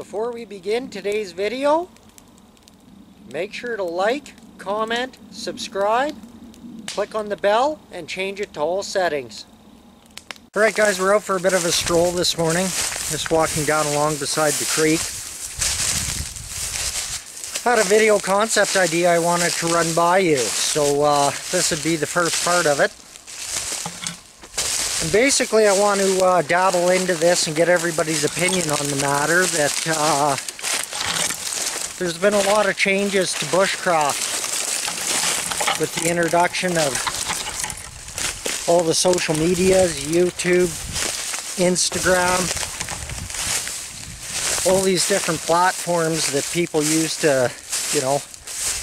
Before we begin today's video, make sure to like, comment, subscribe, click on the bell, and change it to all settings. Alright guys, we're out for a bit of a stroll this morning. Just walking down along beside the creek. Had a video concept idea I wanted to run by you, so this would be the first part of it. And basically I want to dabble into this and get everybody's opinion on the matter that there's been a lot of changes to bushcraft with the introduction of all the social medias, YouTube, Instagram, all these different platforms that people use to, you know,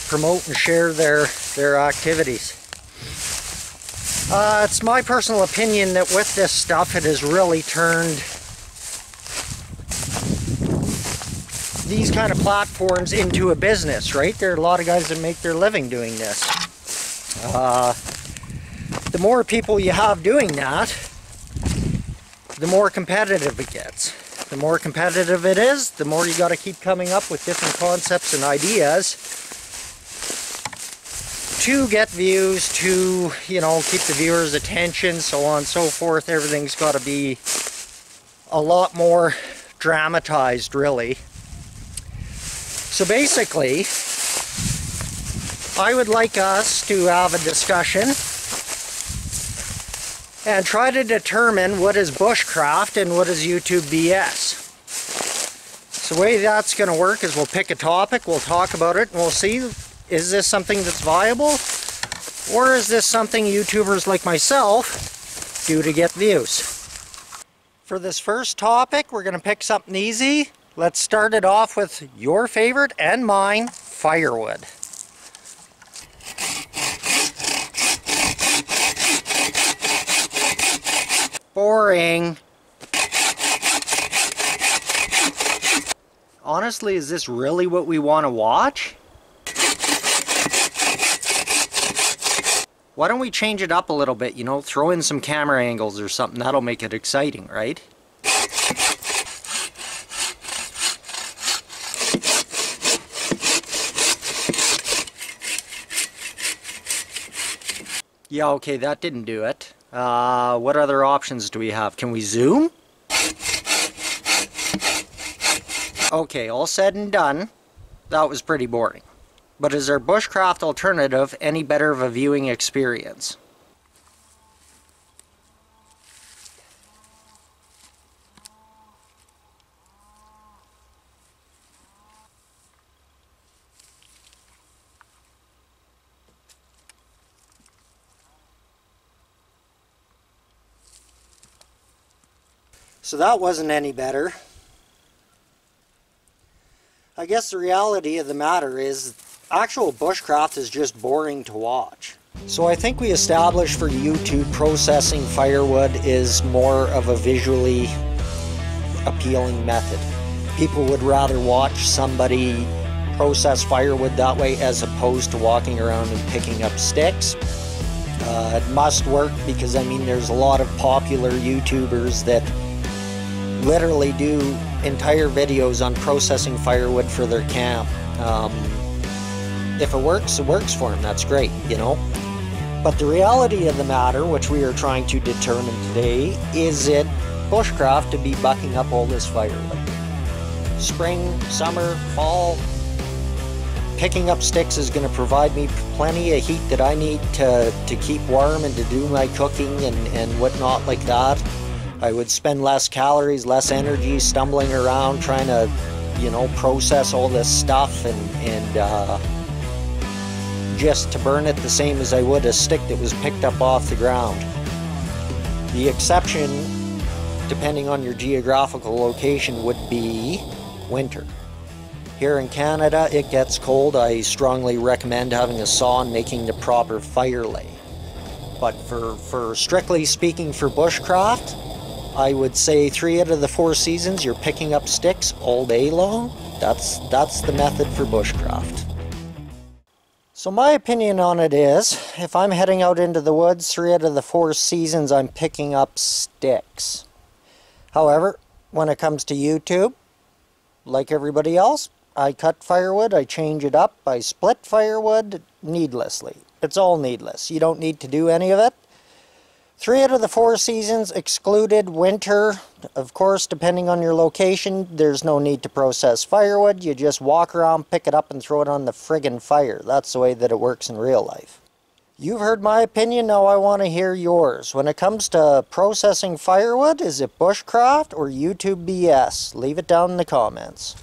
promote and share their activities. It's my personal opinion that with this stuff it has really turned these kind of platforms into a business, right? There are a lot of guys that make their living doing this. The more people you have doing that, the more competitive it gets. The more competitive it is, the more you got to keep coming up with different concepts and ideas to get views, to, you know, keep the viewers' attention, so on and so forth. Everything's got to be a lot more dramatized, really. So basically, I would like us to have a discussion and try to determine what is bushcraft and what is YouTube BS. So the way that's going to work is we'll pick a topic, we'll talk about it, and we'll see, is this something that's viable, or is this something YouTubers like myself do to get views? For this first topic, we're going to pick something easy. Let's start it off with your favorite and mine, firewood. Boring. Honestly, is this really what we want to watch? Why don't we change it up a little bit, you know, throw in some camera angles or something, that'll make it exciting, right? Yeah, okay, that didn't do it. What other options do we have? Can we zoom? Okay, all said and done, that was pretty boring. But is our bushcraft alternative any better of a viewing experience? So that wasn't any better. I guess the reality of the matter is actual bushcraft is just boring to watch. So I think we established for YouTube processing firewood is more of a visually appealing method. People would rather watch somebody process firewood that way as opposed to walking around and picking up sticks. It must work because, I mean, there's a lot of popular YouTubers that literally do entire videos on processing firewood for their camp. If it works for them, that's great, you know. But the reality of the matter, which we are trying to determine today, is it bushcraft to be bucking up all this firewood? Spring, summer, fall, picking up sticks is going to provide me plenty of heat that I need to keep warm and to do my cooking and whatnot like that. I would spend less calories, less energy stumbling around trying to, you know, process all this stuff and just to burn it the same as I would a stick that was picked up off the ground. The exception, depending on your geographical location, would be winter. Here in Canada, it gets cold. I strongly recommend having a saw and making the proper fire lay. But for strictly speaking for bushcraft, I would say 3 out of the 4 seasons you're picking up sticks all day long. That's the method for bushcraft. So my opinion on it is, if I'm heading out into the woods, 3 out of the 4 seasons I'm picking up sticks. However, when it comes to YouTube, like everybody else, I cut firewood, I change it up, I split firewood needlessly. It's all needless. You don't need to do any of it. 3 out of the 4 seasons excluded winter. Of course, depending on your location, there's no need to process firewood. You just walk around, pick it up, and throw it on the friggin' fire. That's the way that it works in real life. You've heard my opinion, now I want to hear yours. When it comes to processing firewood, is it bushcraft or YouTube BS? Leave it down in the comments.